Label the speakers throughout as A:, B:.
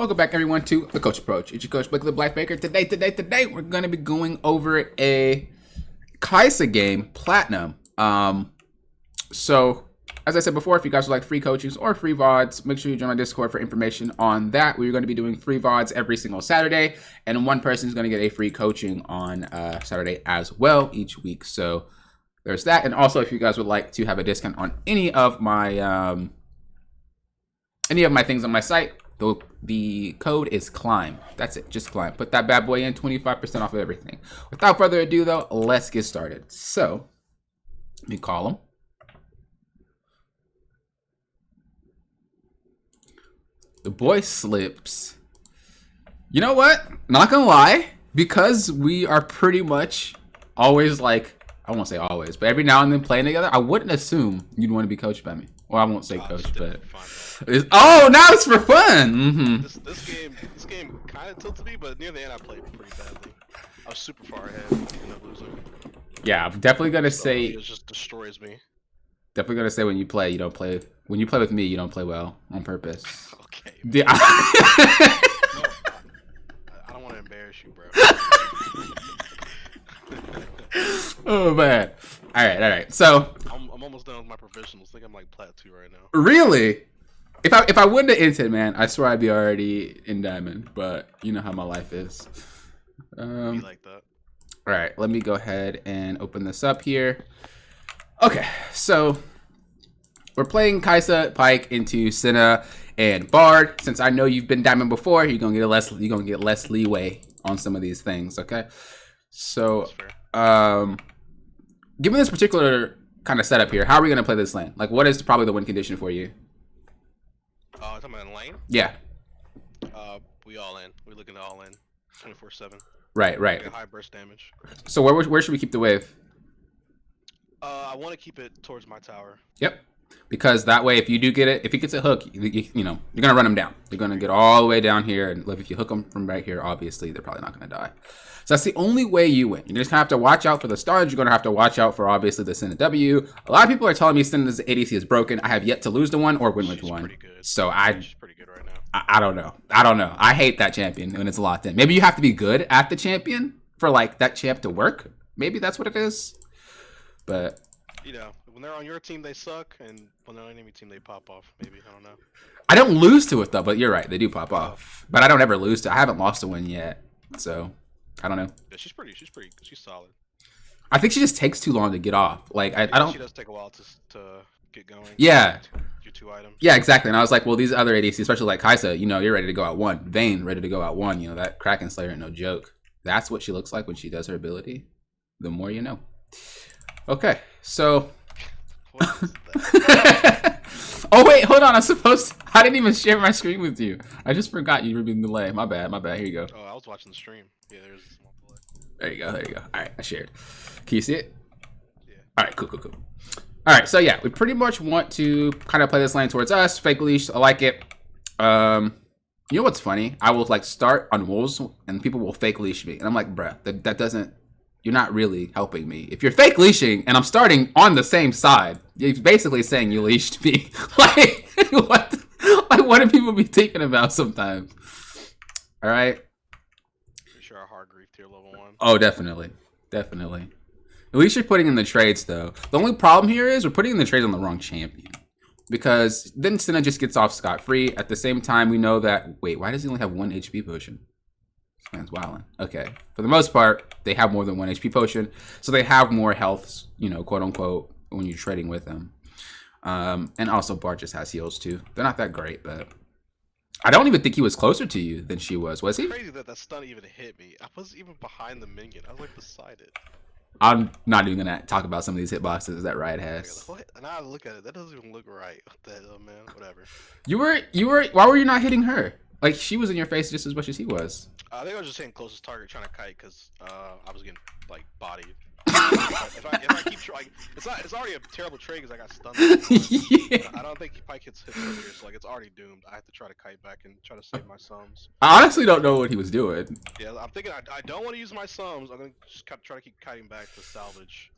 A: Welcome back, everyone, to The Coach Approach. It's your coach, Blake the Black Baker. Today, we're going to be going over a Kaisa game, Platinum. So, as I said before, if you guys would like free coachings or free VODs, make sure you join my Discord for information on that. We're going to be doing free VODs every single Saturday, and one person is going to get a free coaching on Saturday as well each week. So, there's that. And also, if you guys would like to have a discount on any of my things on my site, the code is CLIMB. That's it, just CLIMB. Put that bad boy in, 25% off of everything. Without further ado, though, let's get started. So, let me call him. The boy slips. You know what? Not gonna lie, because we are pretty much always like, I won't say always, but every now and then playing together, I wouldn't assume you'd want to be coached by me. Well, I won't say coach, but oh, now it's for fun. Mm-hmm.
B: This game kind of tilted me, but near the end I played pretty badly. I was super far ahead, ended up losing.
A: Yeah, I'm definitely gonna say
B: it just destroys me.
A: Definitely gonna say when you play, you don't play. When you play with me, you don't play well on purpose.
B: Okay.
A: Yeah.
B: No, I don't want to embarrass you, bro.
A: Oh man. All right. So
B: I'm almost done with my professionals. I think I'm like plat 2 right now.
A: Really? If I wouldn't have entered, man, I swear I'd be already in diamond. But you know how my life is.
B: Be like that.
A: All right, let me go ahead and open this up here. Okay, so we're playing Kaisa, Pyke into Senna and Bard. Since I know you've been diamond before, you're gonna get less leeway on some of these things. Okay, so given this particular kind of setup here, how are we gonna play this lane? Like, what is probably the win condition for you?
B: Talking about lane?
A: Yeah.
B: We all in. We looking to all in, 24/7.
A: Right.
B: High burst damage.
A: So where should we keep the wave?
B: I want to keep it towards my tower.
A: Yep. Because that way, if you do get it, if he gets a hook, you know, you're gonna run him down. You're gonna get all the way down here, and if you hook them from right here, obviously they're probably not gonna die. So that's the only way you win. You're just gonna have to watch out for the stars. You're gonna have to watch out for obviously the Senna W. A lot of people are telling me Senna's ADC is broken. I have yet to lose to one or win with one. So
B: She's pretty good right now.
A: I don't know. I hate that champion when it's locked in. Maybe you have to be good at the champion for like that champ to work. Maybe that's what it is. But
B: you know, when they're on your team, they suck, and when they're on enemy team, they pop off. Maybe, I don't know.
A: I don't lose to it though, but you're right, they do pop off. But I don't ever lose to. I haven't lost to one yet, so I don't know.
B: Yeah, she's solid.
A: I think she just takes too long to get off. Like I don't.
B: She does take a while to get going.
A: Yeah.
B: Your 2 items.
A: Yeah, exactly. And I was like, well, these other ADCs, especially like Kaisa, you know, you're ready to go out one. Vayne, ready to go out one. You know, that Kraken Slayer ain't no joke. That's what she looks like when she does her ability. The more you know. Okay, so. Oh wait, hold on. I didn't even share my screen with you. I just forgot you were being delayed. My bad. Here you go.
B: Oh, I was watching the stream. Yeah, there's a small delay.
A: There you go. All right, I shared. Can you see it?
B: Yeah.
A: All right, cool. All right, so yeah, we pretty much want to kind of play this lane towards us. Fake leash, I like it. You know what's funny? I will like start on wolves and people will fake leash me. And I'm like, bruh, that doesn't, you're not really helping me. If you're fake leashing and I'm starting on the same side, you're basically saying you leashed me. Like, what do people be thinking about sometimes? All right.
B: Pretty sure our hard grief tier level 1.
A: Oh, definitely. At least you're putting in the trades, though. The only problem here is we're putting in the trades on the wrong champion. Because then Senna just gets off scot-free. At the same time, we know that... Wait, why does he only have 1 HP potion? This man's wilding. Okay. For the most part, they have more than 1 HP potion. So they have more health, you know, quote-unquote, when you're trading with them. And also, Bart just has heals, too. They're not that great, but... I don't even think he was closer to you than she was he?
B: It's crazy that stun even hit me. I wasn't even behind the minion. I was, like, beside it.
A: I'm not even gonna talk about some of these hitboxes that Riot has.
B: What? And now I look at it, that doesn't even look right. What the hell, man? Whatever.
A: You were. Why were you not hitting her? Like she was in your face just as much as he was.
B: I think I was just saying closest target, trying to kite, because I was getting like bodied. if I keep trying, it's already a terrible trade because I got stunned. Yeah. I don't think Pyke hits earlier, so like it's already doomed. I have to try to kite back and try to save my sums.
A: I honestly don't know what he was doing.
B: Yeah, I'm thinking I don't want to use my sums. I'm gonna just try to keep kiting back to salvage.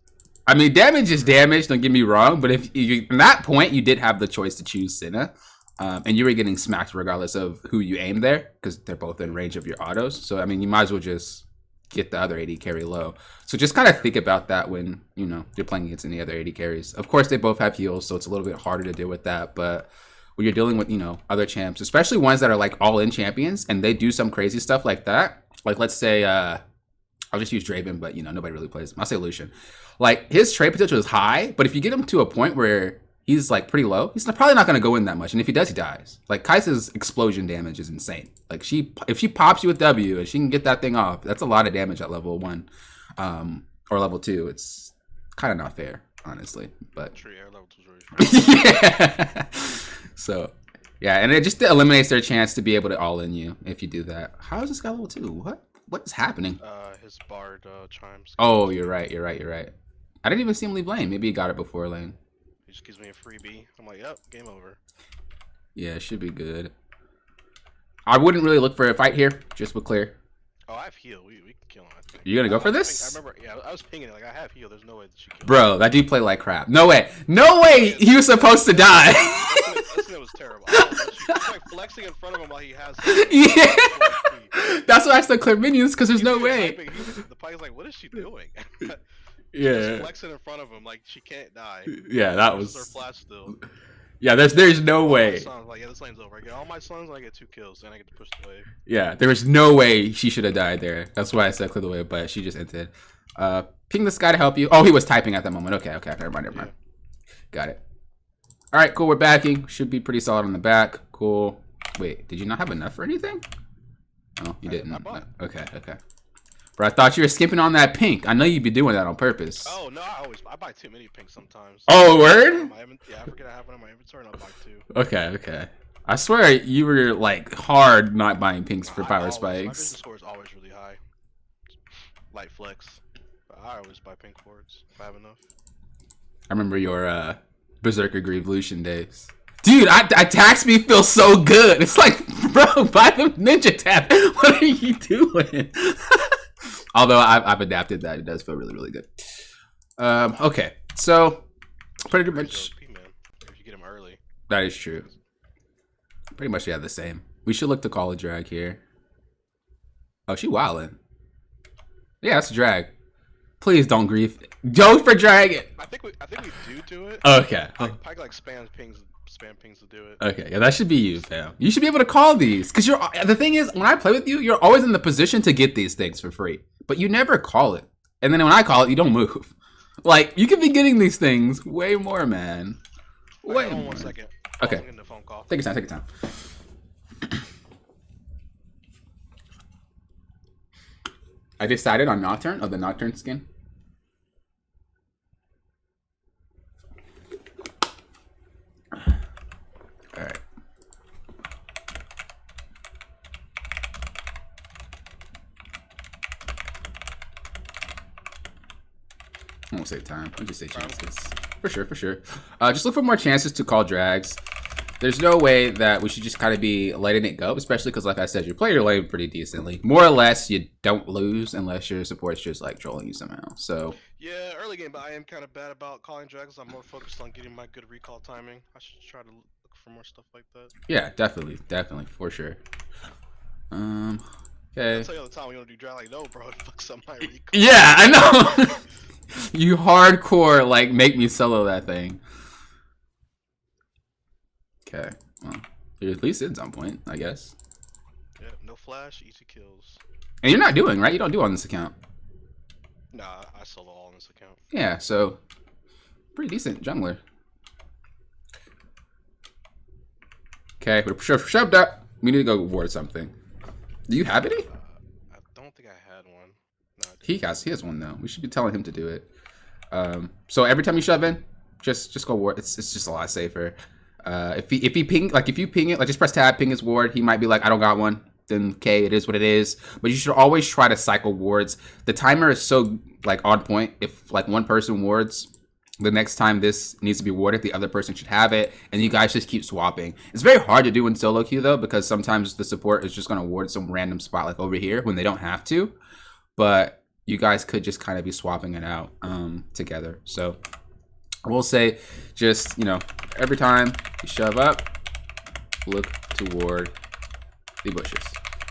A: I mean, damage is damage. Don't get me wrong, but if you, at that point you did have the choice to choose Senna. and you were getting smacked regardless of who you aim there because they're both in range of your autos. So I mean, you might as well just get the other AD carry low. So just kind of think about that when you're playing against any other AD carries. Of course, they both have heals, so it's a little bit harder to deal with that. But when you're dealing with other champs, especially ones that are like all-in champions, and they do some crazy stuff like that. Like let's say I'll just use Draven, but nobody really plays him. I'll say Lucian. Like his trade potential is high, but if you get him to a point where he's like pretty low, he's probably not going to go in that much. And if he does, he dies. Like Kai'Sa's explosion damage is insane. Like if she pops you with W and she can get that thing off, that's a lot of damage at level 1 or level 2. It's kind of not fair, honestly. But
B: level 2 is really
A: yeah. So yeah, and it just eliminates their chance to be able to all in you if you do that. How is this guy level 2? What is happening?
B: His bard chimes.
A: Oh, you're right. I didn't even see him leave lane. Maybe he got it before lane.
B: He just gives me a freebie. I'm like, yep, game over.
A: Yeah, it should be good. I wouldn't really look for a fight here. Just with clear.
B: Oh, I have heal. We can kill him, I think.
A: You gonna go for this?
B: I remember, yeah, I was pinging it. Like, I have heal. There's no way that she killed
A: Bro, that dude played like crap. No way. No way he was supposed to die.
B: That was terrible. She's like flexing in front of him while he has.
A: Yeah. That's why I said clear minions, because there's no way.
B: The pike's like, what is she doing?
A: Yeah.
B: Flexing in front of him like she can't die.
A: Yeah, that was.
B: Her flash still.
A: Yeah, there's no way.
B: Like, yeah, this lane's over. I get all my sons, and I get 2 kills, and I get to push the wave.
A: Yeah, there was no way she should have died there. That's why I said clear the wave, but she just entered. Ping this guy to help you. Oh, he was typing at that moment. Okay, never mind.
B: Yeah.
A: Got it. All right, cool. We're backing. Should be pretty solid on the back. Cool. Wait, did you not have enough for anything? Oh, you didn't. Okay. Bro, I thought you were skipping on that pink. I know you'd be doing that on purpose.
B: Oh no, I buy too many pinks sometimes.
A: Oh, word?
B: Yeah, I forget I have one in my inventory and I'll buy 2.
A: Okay. I swear you were like hard not buying pinks for power spikes.
B: My vision score is always really high. Light flex. But I always buy pink forwards if I have enough.
A: I remember your Berserker Greavolution days. Dude, attack speed feels so good. It's like, bro, buy the ninja tap. What are you doing? Although I've adapted that. It does feel really, really good. Okay, so pretty much.
B: OP, man, if you get him early.
A: That is true. Pretty much, yeah, the same. We should look to call a drag here. Oh, she wildin'. Yeah, that's a drag. Please don't grief. Go for drag.
B: I think we do it.
A: Okay.
B: Pike like spam pings to do it.
A: Okay, yeah, that should be you, fam. You should be able to call these, because the thing is, when I play with you, you're always in the position to get these things for free, but you never call it. And then when I call it, you don't move. Like, you could be getting these things way more, man. Way more.
B: 1 second.
A: Okay.
B: I'm getting a phone call.
A: Take your time. I decided on Nocturne, of the Nocturne skin. Alright. I won't say time. I'll just say chances. For sure. Just look for more chances to call drags. There's no way that we should just kind of be letting it go, especially because, like I said, you play your lane pretty decently. More or less, you don't lose unless your support's just like trolling you somehow. So
B: yeah, early game, but I am kind of bad about calling drags. I'm more focused on getting my good recall timing. I should try to look for more stuff like that.
A: Yeah, definitely, for sure. Okay.
B: I tell you all the time we don't do drag. Like, no, bro, it fucks up my recall.
A: Yeah, I know. You hardcore like make me solo that thing. Okay, well, you're at least in some point, I guess.
B: Yeah, no flash, easy kills.
A: And you're not doing, right? You don't do on this account.
B: Nah, I solo all on this account.
A: Yeah, so pretty decent jungler. Okay, we're shoved up. We need to go ward something. Do you have any?
B: I don't think I had one. No,
A: he has one though. We should be telling him to do it. So every time you shove in, just go ward. It's just a lot safer. If you ping it, like just press tab, ping his ward, he might be like, I don't got one. Then okay, it is what it is. But you should always try to cycle wards. The timer is so like on point. If like one person wards, the next time this needs to be warded, the other person should have it, and you guys just keep swapping. It's very hard to do in solo queue though, because sometimes the support is just gonna ward some random spot like over here when they don't have to. But you guys could just kind of be swapping it out together. So I will say, just, every time you shove up, look toward the bushes.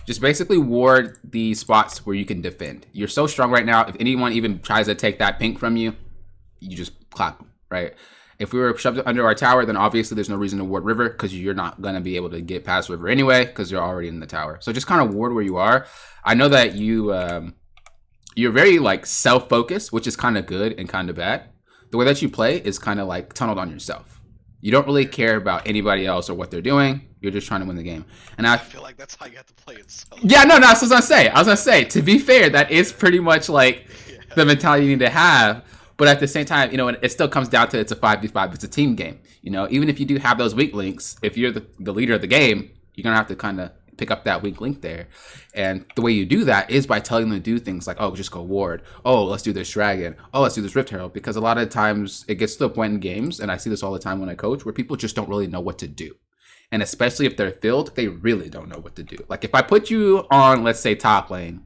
A: Just basically ward the spots where you can defend. You're so strong right now. If anyone even tries to take that pink from you, you just clap them, right? If we were shoved under our tower, then obviously there's no reason to ward river because you're not going to be able to get past river anyway because you're already in the tower. So just kind of ward where you are. I know that you're very like self-focused, which is kind of good and kind of bad. The way that you play is kind of like tunneled on yourself. You don't really care about anybody else or what they're doing. You're just trying to win the game. And I
B: feel like that's how you have to play it.
A: Yeah, no, that's what I was gonna say. I was gonna say, to be fair, that is pretty much like the mentality you need to have. But at the same time, you know, it still comes down to it's a 5v5. It's a team game. You know, even if you do have those weak links, if you're the leader of the game, you're gonna have to kind of pick up that weak link there. And the way you do that is by telling them to do things like, oh, just go ward. Oh, let's do this dragon. Oh, let's do this rift herald. Because a lot of times it gets to a point in games, and I see this all the time when I coach, where people just don't really know what to do. And especially if they're filled, they really don't know what to do. Like if I put you on, let's say, top lane,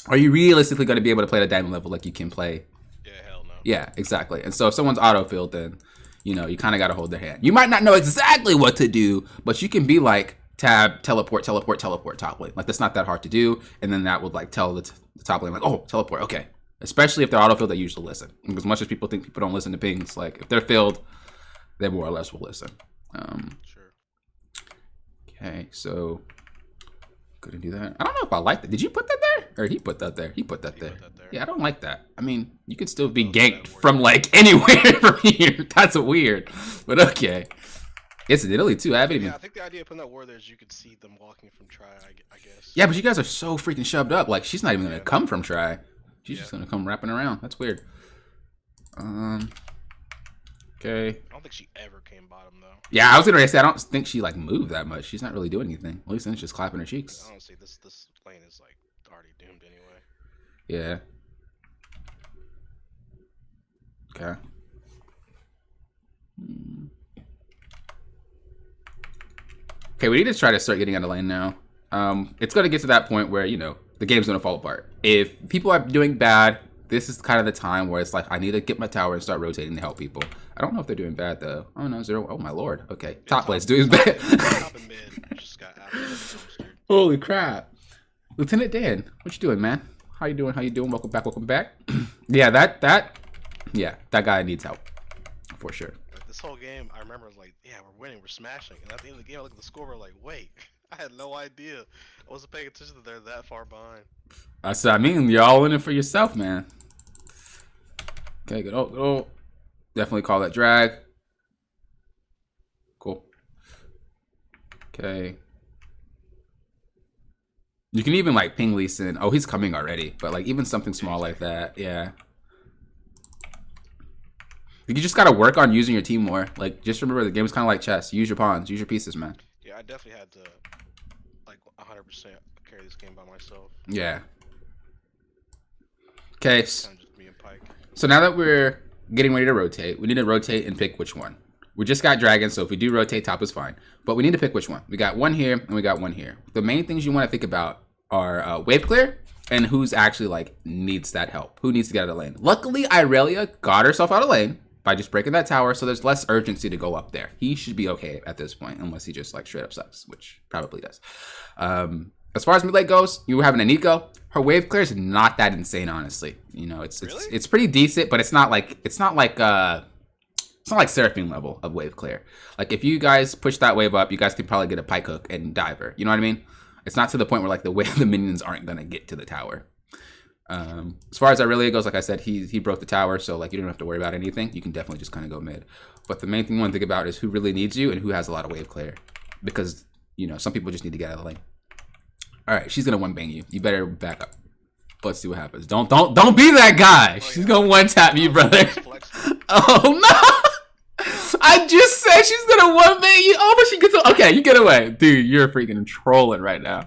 A: are you realistically going to be able to play at a diamond level like you can play?
B: Yeah, hell no.
A: Yeah, exactly. And so if someone's auto-filled, then, you know, you kind of got to hold their hand. You might not know exactly what to do, but you can be like, tab, teleport, teleport, teleport, top lane. Like that's not that hard to do. And then that would like tell the top lane like, oh, teleport, okay. Especially if they're auto-filled, they usually listen. As much as people think people don't listen to pings, like if they're filled, they more or less will listen.
B: Sure.
A: Okay, so couldn't do that. I don't know if I like that. Did you put that there? Or he put that there? He put that there. Yeah, I don't like that. I mean, you could still be ganked from like anywhere from here. That's weird. But okay. It's in Italy too. I haven't even.
B: Yeah, I think the idea of putting that ward there is you could see them walking from try, I guess.
A: Yeah, but you guys are so freaking shoved up. Like she's not even gonna come from try. She's just gonna come wrapping around. That's weird. Okay.
B: I don't think she ever came bottom though.
A: Yeah, I was gonna say I don't think she like moved that much. She's not really doing anything. At least then it's just clapping her cheeks.
B: Honestly, this lane is like already doomed anyway.
A: Yeah. Okay. Okay, we need to try to start getting out of lane now. It's going to get to that point where, you know, the game's going to fall apart. If people are doing bad, this is kind of the time where it's like, I need to get my tower and start rotating to help people. I don't know if they're doing bad, though. Oh, no, 0. Oh, my lord. Okay, yeah, top lane's doing bad.
B: Top and mid just got
A: Holy crap. Lieutenant Dan, what you doing, man? How you doing? How you doing? Welcome back, welcome back. Yeah, that guy needs help. For sure.
B: This whole game, I remember, I was like, yeah, we're winning, we're smashing. And at the end of the game, I look at the score, we're like, wait, I had no idea. I wasn't paying attention that they're that far behind.
A: I mean, you're all in it for yourself, man. Okay, good. Oh, definitely call that drag. Cool. Okay. You can even, like, ping Lee Sin. Oh, he's coming already. But, like, even something small like that, yeah. You just gotta work on using your team more. Like, just remember the game's kind of like chess. Use your pawns, use your pieces, man.
B: Yeah, I definitely had to, like, 100% carry this game by myself.
A: Yeah. Okay.
B: Kind of just me and Pike.
A: So now that we're getting ready to rotate, we need to rotate and pick which one. We just got dragon, so if we do rotate, top is fine. But we need to pick which one. We got one here and we got one here. The main things you want to think about are wave clear and who's actually like needs that help. Who needs to get out of lane. Luckily, Irelia got herself out of lane by just breaking that tower, so there's less urgency to go up there. He should be okay at this point, unless he just like straight up sucks, which probably does. As far as mid lane goes, you were having a Nico. Her wave clear is not that insane, honestly. You know, it's pretty decent, but it's not like Seraphine level of wave clear. Like if you guys push that wave up, you guys could probably get a pike hook and diver. You know what I mean? It's not to the point where like the minions aren't gonna get to the tower. As far as Irelia goes, like I said, he broke the tower, so like you don't have to worry about anything. You can definitely just kind of go mid. But the main thing you want to think about is who really needs you and who has a lot of wave clear, because you know some people just need to get out of the lane. All right, she's gonna one bang you. You better back up. Let's see what happens. Don't be that guy. She's gonna one tap you, brother. Oh no! I just said she's gonna one bang you. Oh, but she gets okay. You get away, dude. You're freaking trolling right now.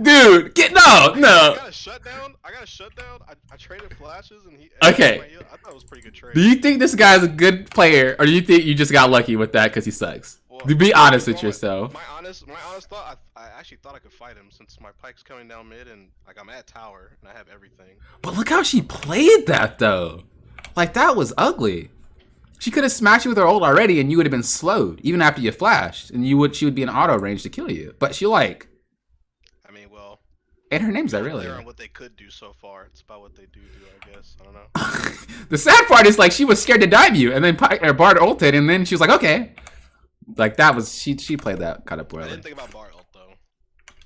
A: Dude, no.
B: I got a shutdown. I traded flashes and he.
A: Okay.
B: I thought it was a pretty good trade.
A: Do you think this guy's a good player, or do you think you just got lucky with that because he sucks? Well, to be honest with yourself.
B: My honest thought, I actually thought I could fight him since my pike's coming down mid and like I'm at tower and I have everything.
A: But look how she played that though. Like that was ugly. She could have smashed you with her ult already, and you would have been slowed even after you flashed, and she would be in auto range to kill you. But she like,
B: I mean, well,
A: and her name's Aurelia.
B: they're on what they could do so far. It's about what they do, I guess. I don't know.
A: The sad part is like she was scared to dive you, and then Bard ulted, and then she was like, okay, like that was she played that kind of
B: I
A: poorly.
B: didn't think about Bard ult though.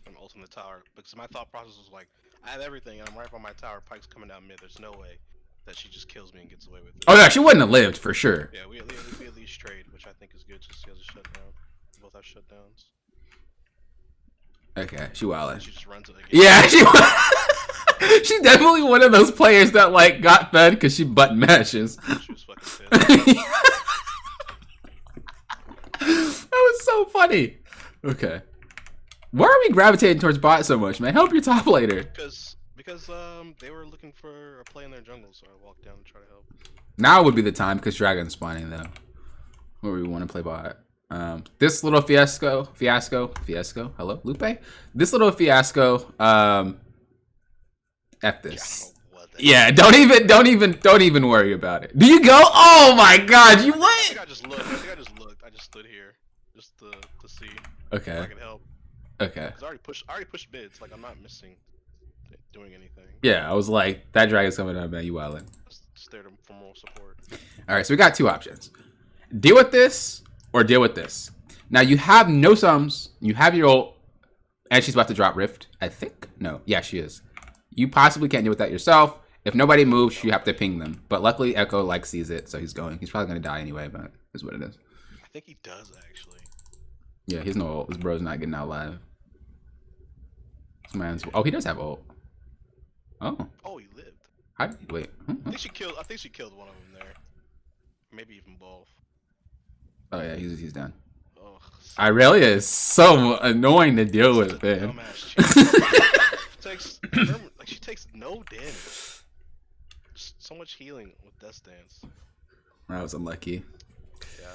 B: I'm ulting the tower because my thought process was like, I have everything, and I'm right by my tower. Pyke's coming down mid. There's no way that she just kills me and gets away with it.
A: Oh no, she wouldn't have lived for sure.
B: Yeah, we at least trade, which I think is good. Just she has a shutdown. We both have shutdowns.
A: Okay, she wildin'.
B: She just runs it again.
A: Yeah, she's definitely one of those players that like got fed because she butt mashes.
B: She was fucking pissed.
A: That was so funny. Okay, why are we gravitating towards bot so much, man? Help your top later.
B: Because they were looking for a play in their jungle, so I walked down to try to help.
A: Now would be the time because Dragon's spawning though. Where we want to play bot. This little fiasco. Hello, Lupe. This little fiasco. F this. Yeah, don't even worry about it. Do you go? Oh my God, you what?
B: I think I just looked. I just stood here just to see
A: Okay.
B: if I could help.
A: Okay.
B: I already pushed bids. Like I'm not missing doing anything.
A: Yeah, I was like, that dragon's coming up, man. You wildin'.
B: Just there for moral support.
A: All right, so we got two options: deal with this or deal with this. Now you have no sums. You have your ult, and she's about to drop Rift. I think. No, yeah, she is. You possibly can't deal with that yourself. If nobody moves, you have to ping them. But luckily, Echo like sees it, so he's going. He's probably gonna die anyway, but is what it is.
B: I think he does actually.
A: Yeah, he's no ult. This bro's not getting out live. This man's. Oh, he does have ult. Oh.
B: Oh, he lived.
A: How did he, wait.
B: I think she killed one of them there. Maybe even both.
A: Oh yeah, he's done.
B: Oh,
A: Aurelia is so annoying to deal with, man.
B: She takes no damage. Just so much healing with Death Dance.
A: I was unlucky.
B: Yeah,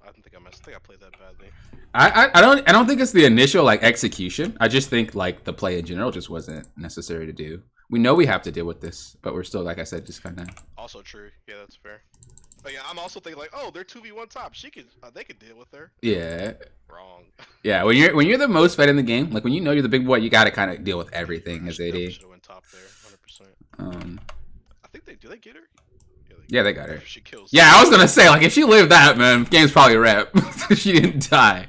B: I think I messed. I think I played that badly.
A: I don't think it's the initial like execution. I just think like the play in general just wasn't necessary to do. We know we have to deal with this, but we're still, like I said, just kind of.
B: Also true. Yeah, that's fair. But yeah, I'm also thinking like, oh, they're 2v1 top. They could deal with her.
A: Yeah.
B: Wrong.
A: Yeah, when you're the most fed in the game, like when you know you're the big boy, you got to kind of deal with everything as AD.
B: Should have went top there, 100%. I think do they get her?
A: Yeah, they got her.
B: She kills.
A: Yeah, I was gonna say like if she lived that, man, game's probably a wrap. She didn't die.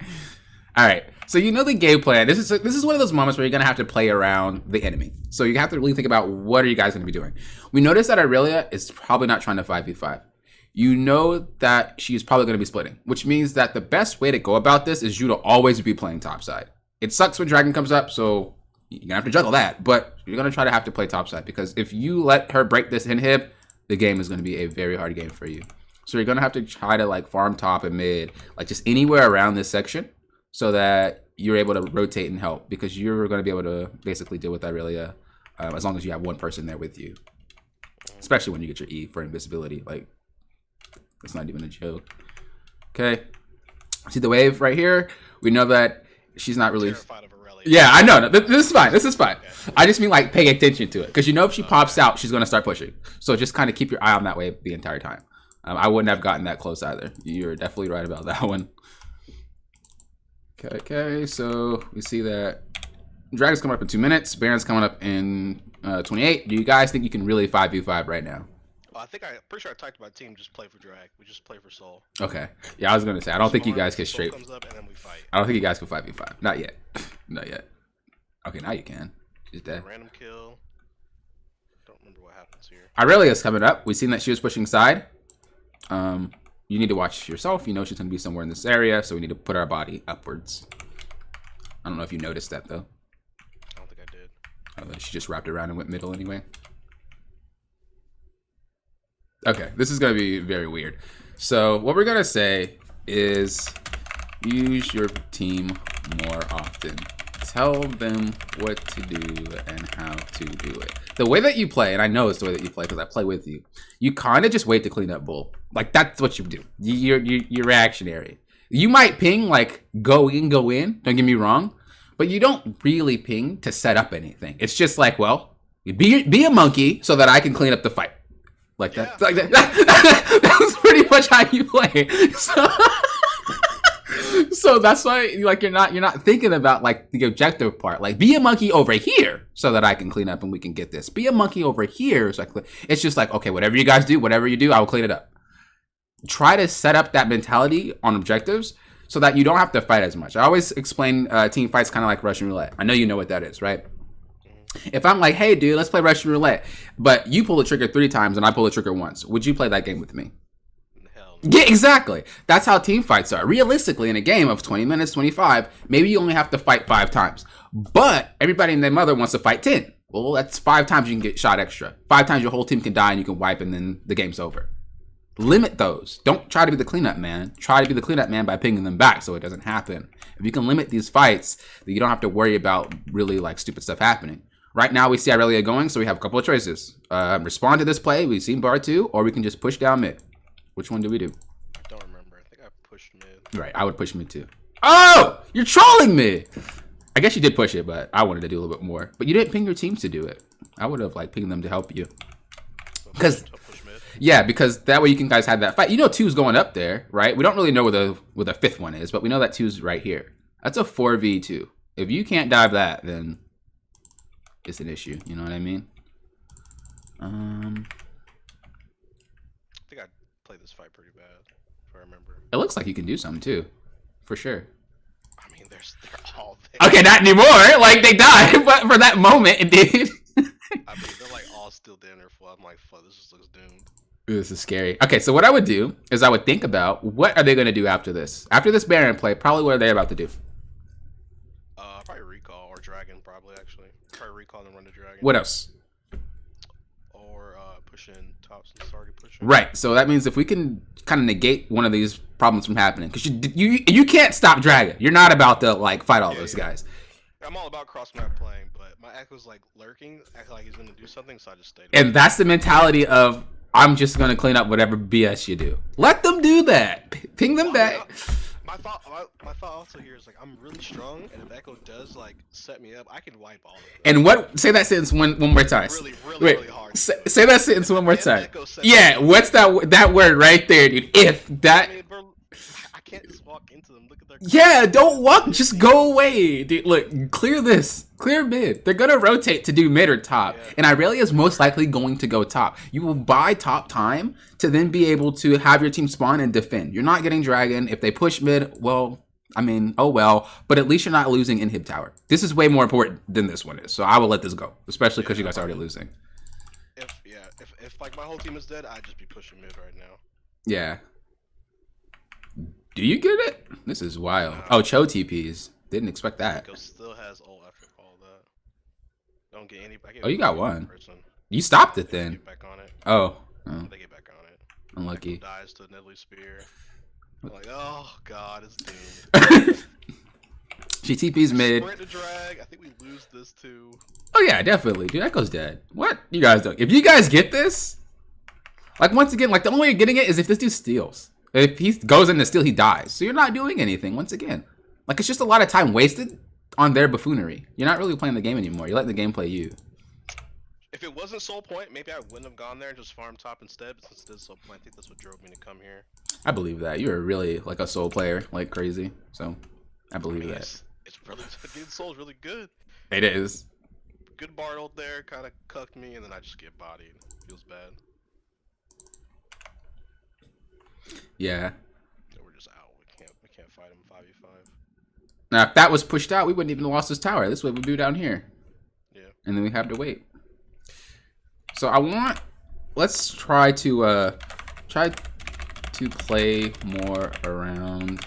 A: All right. So you know the game plan. This is one of those moments where you're gonna have to play around the enemy. So you have to really think about what are you guys gonna be doing. We noticed that Aurelia is probably not trying to 5v5. You know that she's probably gonna be splitting, which means that the best way to go about this is you to always be playing topside. It sucks when Dragon comes up, so you're gonna have to juggle that, but you're gonna try to have to play topside because if you let her break this inhib, the game is gonna be a very hard game for you. So you're gonna have to try to like farm top and mid, like just anywhere around this section, so that you're able to rotate and help because you're going to be able to basically deal with Aurelia as long as you have one person there with you. Especially when you get your E for invisibility. Like, it's not even a joke. Okay. See the wave right here? We know that she's not really...
B: Terrified of Aurelia.
A: Yeah, I know. This is fine. This is fine. Okay. I just mean like pay attention to it. Because you know if she pops out, she's going to start pushing. So just kind of keep your eye on that wave the entire time. I wouldn't have gotten that close either. You're definitely right about that one. Okay, so we see that Dragon's coming up in 2 minutes. Baron's coming up in 28. Do you guys think you can really 5v5 right now?
B: I'm pretty sure I talked about team just play for drag. We just play for soul.
A: Okay. Yeah, I was gonna say I don't think you guys can straight.
B: Comes up and then we fight.
A: I don't think you guys can 5v5. Not yet. Not yet. Okay, now you can. She's dead.
B: Random kill. Don't remember what happens here.
A: Aurelia's coming up. We've seen that she was pushing side. You need to watch yourself. You know she's going to be somewhere in this area, so we need to put our body upwards. I don't know if you noticed that, though.
B: I don't think I did.
A: She just wrapped around and went middle anyway. Okay, this is going to be very weird. So what we're going to say is use your team more often. Tell them what to do and how to do it. The way that you play, and I know it's the way that you play because I play with you, you kind of just wait to clean up bull. Like, that's what you do. You're reactionary. You might ping, like, go in, don't get me wrong, but you don't really ping to set up anything. It's just like, well, be a monkey so that I can clean up the fight. Like
B: Yeah.
A: that. Like that. That was pretty much how you play. So that's why like you're not thinking about like the objective part. Like be a monkey over here so that I can clean up and we can get this. Be a monkey over here. So it's just like, okay, whatever you guys do, whatever you do, I will clean it up. Try to set up that mentality on objectives so that you don't have to fight as much. I always explain team fights kind of like Russian roulette. I know you know what that is, right? If I'm like, hey, dude, let's play Russian roulette, but you pull the trigger 3 times and I pull the trigger once, would you play that game with me?
B: Hell no.
A: Yeah, exactly. That's how team fights are. Realistically, in a game of 20 minutes, 25, maybe you only have to fight 5 times. But everybody and their mother wants to fight 10. Well, that's 5 times you can get shot extra. 5 times your whole team can die and you can wipe and then the game's over. Limit those. Don't try to be the cleanup man. Try to be the cleanup man by pinging them back so it doesn't happen. If you can limit these fights, then you don't have to worry about really like stupid stuff happening. Right now we see Irelia going, so we have a couple of choices. Respond to this play, we've seen bar 2, or we can just push down mid. Which one do we do?
B: I don't remember. I think I pushed mid.
A: Right, I would push mid too. Oh! You're trolling me! I guess you did push it, but I wanted to do a little bit more. But you didn't ping your teams to do it. I would have like pinged them to help you. Because yeah, because that way you can guys have that fight. You know 2's going up there, right? We don't really know where the 5th one is, but we know that 2's right here. That's a 4v2. If you can't dive that, then it's an issue. You know what I mean?
B: I think I played this fight pretty bad, if I remember.
A: It looks like you can do something too, for sure.
B: I mean, they're all there.
A: Okay, not anymore. Like they died, but for that moment, it did.
B: I mean, they're like all still down there. I'm like, fuck, this just looks doomed.
A: This is scary. Okay, so what I would do is I would think about what are they going to do after this? After this Baron play, probably what are they about to do?
B: Probably recall or dragon, probably actually. Probably recall and run the dragon.
A: What else?
B: Or push in tops and already pushing.
A: Right. So that means if we can kind of negate one of these problems from happening, because you can't stop dragon. You're not about to like fight all those guys.
B: I'm all about cross map playing, but my echo's like lurking, acting like he's gonna do something, so I just stayed.
A: And that's the mentality of I'm just gonna clean up whatever BS you do. Let them do that. Ping them back.
B: My thought also here is like I'm really strong, and if Echo does like set me up, I can wipe all of them.
A: And what? Say that sentence one more time.
B: Really hard.
A: Say that sentence one more time. Yeah.
B: Me
A: What's that word right there, dude? If that.
B: I mean, bro, I can't just walk into them. Look at their.
A: Yeah, don't walk. Just go away, dude. Look, clear this. Clear mid. They're gonna rotate to do mid or top, and Irelia is most likely going to go top. You will buy top time to then be able to have your team spawn and defend. You're not getting dragon. If they push mid, well, I mean, oh well. But at least you're not losing inhib tower. This is way more important than this one is. So I will let this go, especially because you guys are already losing.
B: If like my whole team is dead, I'd just be pushing mid right now.
A: Yeah. Do you get it? This is wild. Oh, Cho TPs. Didn't expect that.
B: Echo still has ult after all that. Don't get any.
A: Oh, you got one. You stopped it then.
B: Get back on it.
A: Oh.
B: They get back on it.
A: Unlucky.
B: Echo dies to Nedley spear. I'm like, oh god, it's doomed.
A: She TP's mid.
B: Sprint to drag. I think we lose this too.
A: Oh yeah, definitely. Dude, Echo's dead. What? You guys don't. If you guys get this, like once again, like the only way you're getting it is if this dude steals. If he goes in to steal, he dies. So you're not doing anything once again. Like it's just a lot of time wasted on their buffoonery. You're not really playing the game anymore. You're letting the game play you.
B: If it wasn't Soul Point, maybe I wouldn't have gone there and just farm top instead. But since it is Soul Point, I think that's what drove me to come here.
A: I believe that. You're really like a soul player, like crazy. So I believe that.
B: It's really, dude, Soul's really good.
A: It is.
B: Good Bard ult there, kind of cucked me, and then I just get bodied. Feels bad.
A: Yeah.
B: So we're just out. We can't fight him 5v5.
A: Now, if that was pushed out, we wouldn't even have lost this tower. This is what we do down here.
B: Yeah.
A: And then we have to wait. So let's try to play more around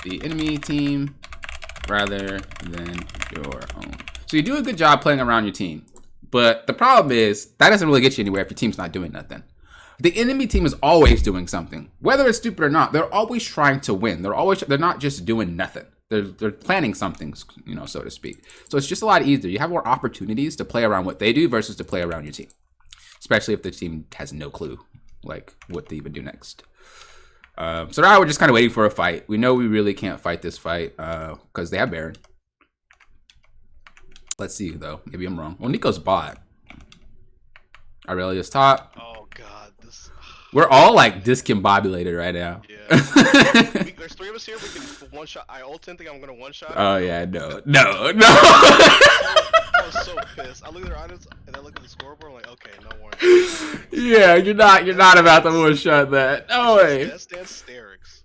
A: the enemy team rather than your own. So you do a good job playing around your team, but the problem is that doesn't really get you anywhere if your team's not doing nothing. The enemy team is always doing something, whether it's stupid or not. They're always trying to win. They're not just doing nothing. They're planning something, you know, so to speak. So it's just a lot easier. You have more opportunities to play around what they do versus to play around your team, especially if the team has no clue like what to even do next. So now we're just kind of waiting for a fight. We know we really can't fight this fight because they have Baron. Let's see though. Maybe I'm wrong. Well, Nico's bot. Irelia's top.
B: Oh god, this
A: We're all like discombobulated right now.
B: Yeah. There's 3 of us here. We can one shot. I ult in, think I'm gonna one shot.
A: Oh yeah, no.
B: I was so pissed. I look at their items and I look at the scoreboard. I'm like, okay, no warning.
A: Yeah, you're not about to one shot that. No way.
B: Death Stance Sterix.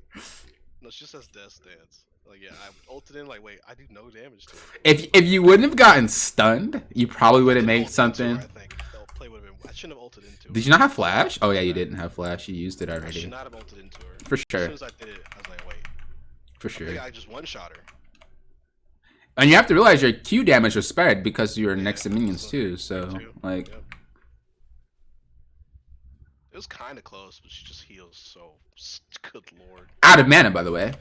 B: No, she just says Death Stance. Like, yeah, I ulted in. Like, wait, I do no damage to it.
A: If you wouldn't have gotten stunned, you probably would have made something.
B: I think the play would have been. I shouldn't have ulted into her.
A: Did you not have flash? Oh yeah, you didn't have flash. You used it
B: I
A: already.
B: should not have ulted into her.
A: For sure.
B: As soon as I did it, I was like, wait.
A: For sure.
B: I think I just one shot her.
A: And you have to realize your Q damage was spread because you're next to minions too. So like.
B: Yep. It was kind of close, but she just heals so. Good lord.
A: Out of mana, by the way.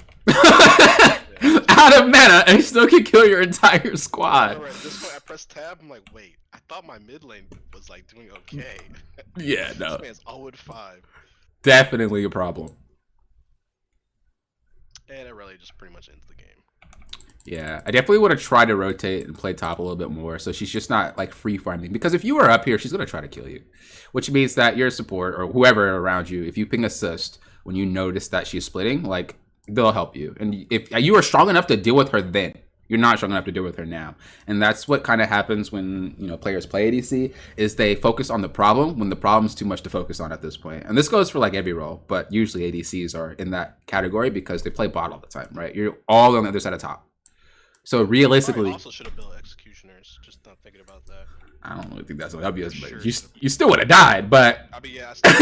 A: Out of mana, and still can kill your entire squad.
B: Right, this point I pressed tab. I'm like, wait, I thought my mid lane was like doing okay.
A: Yeah, no.
B: This man's 0-5.
A: Definitely a problem.
B: And it really just pretty much ends the game.
A: Yeah, I definitely would have tried to rotate and play top a little bit more, so she's just not like free farming. Because if you were up here, she's gonna try to kill you, which means that your support or whoever around you, if you ping assist when you notice that she's splitting, like they'll help you. And if you are strong enough to deal with her, then you're not strong enough to deal with her now. And that's what kind of happens when players play ADC is they focus on the problem when the problem's too much to focus on at this point. And this goes for like every role, but usually ADCs are in that category because they play bot all the time, right? You're all on the other side of top. So realistically,
B: I also should have built executioners. Just not thinking about that.
A: I don't really think that's what help you, but
B: Sure.
A: you still would have died. But
B: I mean, yeah, I still died.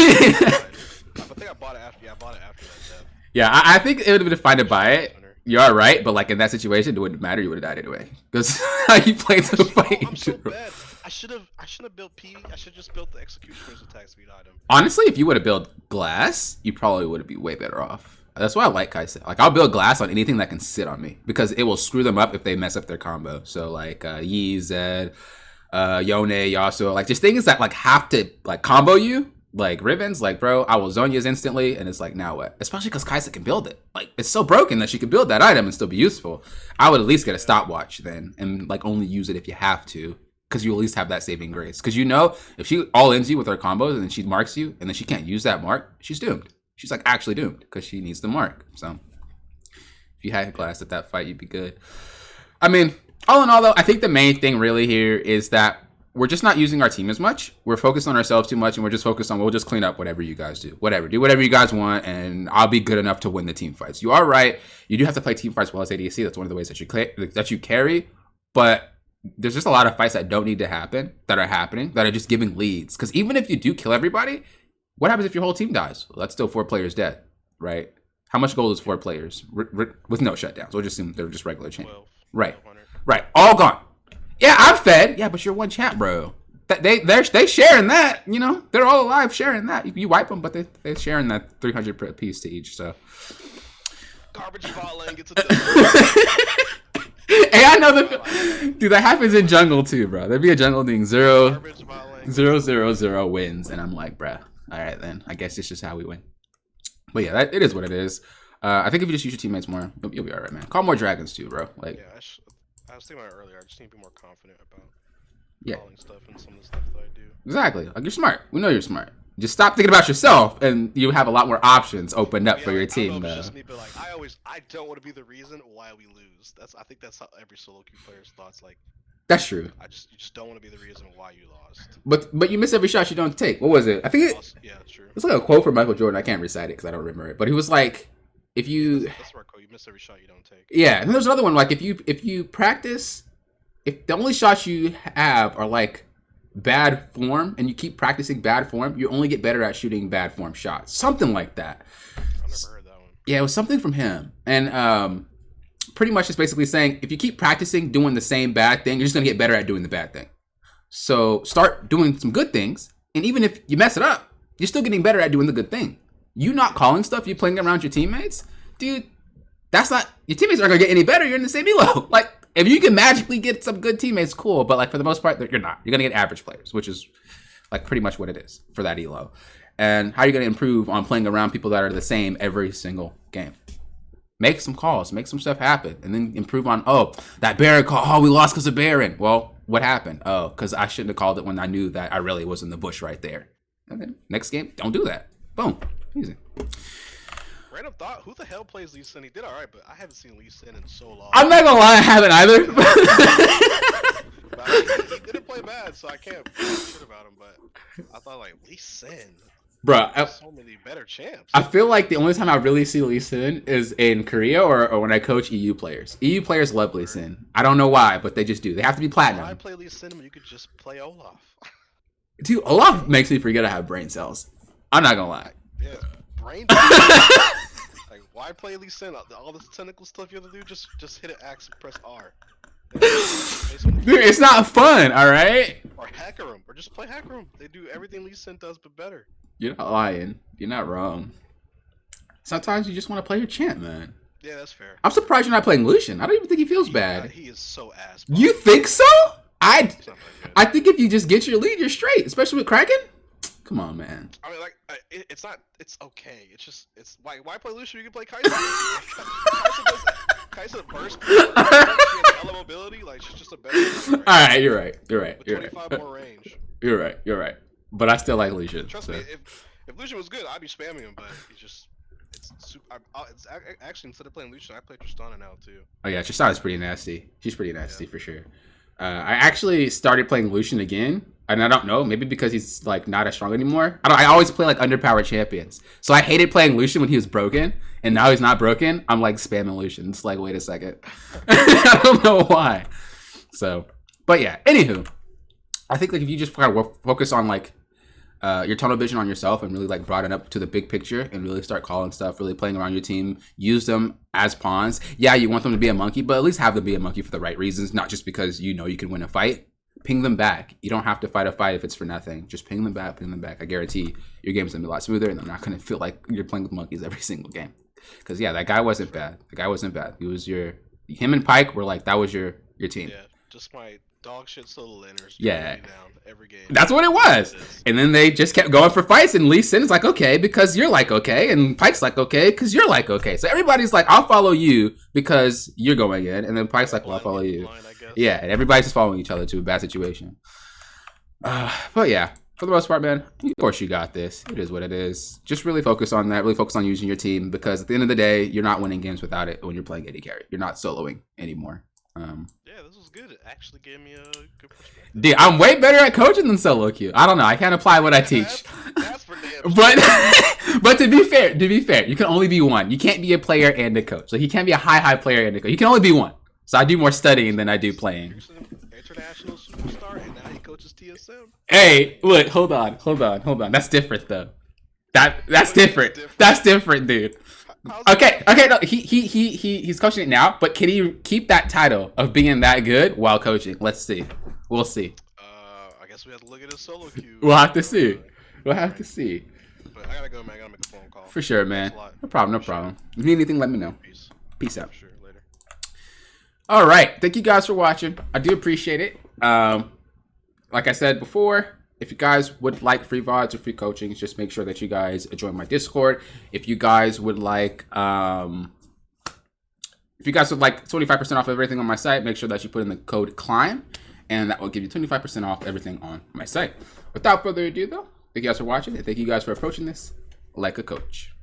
B: I think I bought it after. Yeah, I bought it after that death.
A: Yeah, I think it would have been fine to buy it. You're right, but like in that situation, it wouldn't matter. You would have died anyway because how you played the fight.
B: I'm so bad. I shouldn't have built P. I should just built the executioner's attack speed item.
A: Honestly, if you would have built glass, you probably would have been way better off. That's why I like Kaisa. Like I'll build glass on anything that can sit on me because it will screw them up if they mess up their combo. So like Yi, Zed, Yone, Yasuo, like just things that like have to like combo you. Like Riven's, like bro, I will zone you instantly, and it's like now what? Especially because Kaisa can build it. Like it's so broken that she can build that item and still be useful. I would at least get a stopwatch then, and like only use it if you have to, because you at least have that saving grace. Because if she all ends you with her combos and then she marks you, and then she can't use that mark, she's doomed. She's like actually doomed because she needs the mark. So if you had glass at that fight, you'd be good. I mean, all in all though, I think the main thing really here is that we're just not using our team as much. We're focused on ourselves too much, and we're just focused on, we'll just clean up whatever you guys do. Do whatever you guys want, and I'll be good enough to win the team fights. You are right. You do have to play team fights well as ADC. That's one of the ways that you carry. But there's just a lot of fights that don't need to happen, that are happening, that are just giving leads. Because even if you do kill everybody, what happens if your whole team dies? Well, that's still 4 players dead, right? How much gold is 4 players with no shutdowns? We'll just assume they're just regular chain. Right. All gone. Yeah, I'm fed. Yeah, but you're one champ, bro. They sharing that, They're all alive sharing that. You wipe them, but they're sharing that 300 per piece to each, so.
B: Garbage bot lane gets a
A: Hey, I know dude, that happens in jungle too, bro. There'd be a jungle doing 0, 0, 0, 0 wins, and I'm like, bruh, all right then. I guess it's just how we win. But yeah, it is what it is. I think if you just use your teammates more, you'll be all right, man. Call more dragons too, bro. Like.
B: Yeah, I was thinking about it earlier. I just need to be more confident about calling stuff and some of the stuff that I do.
A: Exactly. Like you're smart. We know you're smart. Just stop thinking about yourself, and you have a lot more options opened up for your team.
B: It's just me, but like I don't want to be the reason why we lose. I think that's how every solo queue player's thoughts. Like
A: that's true.
B: You just don't want to be the reason why you lost.
A: But you miss every shot you don't take. What was it? I think
B: yeah, that's true.
A: It's like a quote from Michael Jordan. I can't recite it because I don't remember it. But he was like, if you
B: that's right, you miss every shot you don't take.
A: Yeah, and there's another one like if you practice, if the only shots you have are like bad form and you keep practicing bad form, you only get better at shooting bad form shots. Something like that.
B: I've never heard that one.
A: Yeah, it was something from him. And pretty much just basically saying if you keep practicing doing the same bad thing, you're just gonna get better at doing the bad thing. So start doing some good things, and even if you mess it up, you're still getting better at doing the good thing. You not calling stuff, you playing around your teammates, dude, that's not, your teammates aren't gonna get any better. You're in the same elo. Like, if you can magically get some good teammates, cool. But like for the most part, you're not. You're gonna get average players, which is like pretty much what it is for that elo. And how are you gonna improve on playing around people that are the same every single game? Make some calls, make some stuff happen, and then improve on, that Baron call. Oh, we lost because of Baron. Well, what happened? Oh, because I shouldn't have called it when I knew that I really was in the bush right there. And then next game, don't do that. Boom. Easy.
B: Random thought: who the hell plays Lee Sin? He did all right, but I haven't seen Lee Sin in so long.
A: I'm not gonna lie, I haven't either.
B: But I mean, he didn't play bad, so I can't shit about him. But I thought like Lee Sin,
A: Bro,
B: so many better champs.
A: I feel like the only time I really see Lee Sin is in Korea or when I coach EU players. EU players love Lee Sin. I don't know why, but they just do. They have to be platinum.
B: I play Lee Sin, you could just play Olaf.
A: Dude, Olaf makes me forget I have brain cells. I'm not gonna lie.
B: Yeah, brain. Like, why play Lee Sin? All this technical stuff you have to do, just hit an X and press R.
A: Dude, it's not fun, all right?
B: Or hacker him, or just play hacker him. They do everything Lee Sin does, but better.
A: You're not lying. You're not wrong. Sometimes you just want to play your champ, man.
B: Yeah, that's fair.
A: I'm surprised you're not playing Lucian. I don't even think he feels bad.
B: He is so ass.
A: You think so? I think if you just get your lead, you're straight, especially with Kraken. Come on, man.
B: I mean, like, it's not. It's okay. It's just. It's why play Lucian? You can play Kai'Sa. Kai'Sa burst. She has hella mobility. Like, she's just a better.
A: All right, you're right. You're right.
B: With
A: You're right.
B: 25 more range.
A: You're right. You're right. But I still like Lucian.
B: Trust
A: so.
B: me, if Lucian was good, I'd be spamming him. But he's just. It's actually, instead of playing Lucian, I play Tristana now too.
A: Oh yeah, Tristana's pretty nasty. She's pretty nasty for sure. I actually started playing Lucian again, and I don't know, maybe because he's like not as strong anymore. I always play like underpowered champions, so I hated playing Lucian when he was broken, and now he's not broken. I'm like spamming Lucian. It's like, wait a second, I don't know why. So, but yeah. Anywho, I think like if you just kind of focus on like your tunnel vision on yourself and really like broaden up to the big picture and really start calling stuff, really playing around your team, use them as pawns. Yeah, you want them to be a monkey, but at least have them be a monkey for the right reasons, not just because you know you can win a fight. Ping them back. You don't have to fight a fight if it's for nothing. Just ping them back, ping them back. I guarantee your game's gonna be a lot smoother and they're not gonna feel like you're playing with monkeys every single game. Because yeah, that guy wasn't bad. The guy wasn't bad. He was him and Pyke were like, that was your team.
B: Yeah, just my dog shit solo laners.
A: Yeah.
B: Down every game.
A: That's what it was. And then they just kept going for fights, and Lee Sin's like, okay, because you're like, okay, and Pyke's like, okay, because you're like, okay. So everybody's like, I'll follow you because you're going in, and then Pyke's like, well, I'll follow you. Yeah, and everybody's just following each other to a bad situation. But yeah, for the most part, man, of course you got this. It is what it is. Just really focus on that. Really focus on using your team, because at the end of the day, you're not winning games without it when you're playing AD carry. You're not soloing anymore.
B: Yeah, this was good. It actually gave me a good perspective.
A: Dude, I'm way better at coaching than solo queue. I don't know. I can't apply what I teach.
B: That's for damn
A: But to be fair, you can only be one. You can't be a player and a coach. Like, you can't be a high player and a coach. You can only be one. So I do more studying than I do playing.
B: International superstar, and now he coaches TSM.
A: Hey, look, hold on. That's different though. That's different. That's different, dude. Okay, no, he's coaching it now, but can he keep that title of being that good while coaching? Let's see. We'll see.
B: I guess we have to look at his solo queue.
A: We'll have to see. But I
B: gotta go, man. I gotta make a phone call.
A: For sure, man. No problem. If you need anything, let me know. Peace out.
B: Sure, later.
A: All right. Thank you guys for watching. I do appreciate it. Like I said before, if you guys would like free VODs or free coachings, just make sure that you guys join my Discord. If you guys would like 25% off everything on my site, make sure that you put in the code CLIMB, and that will give you 25% off everything on my site. Without further ado, though, thank you guys for watching, and thank you guys for approaching this like a coach.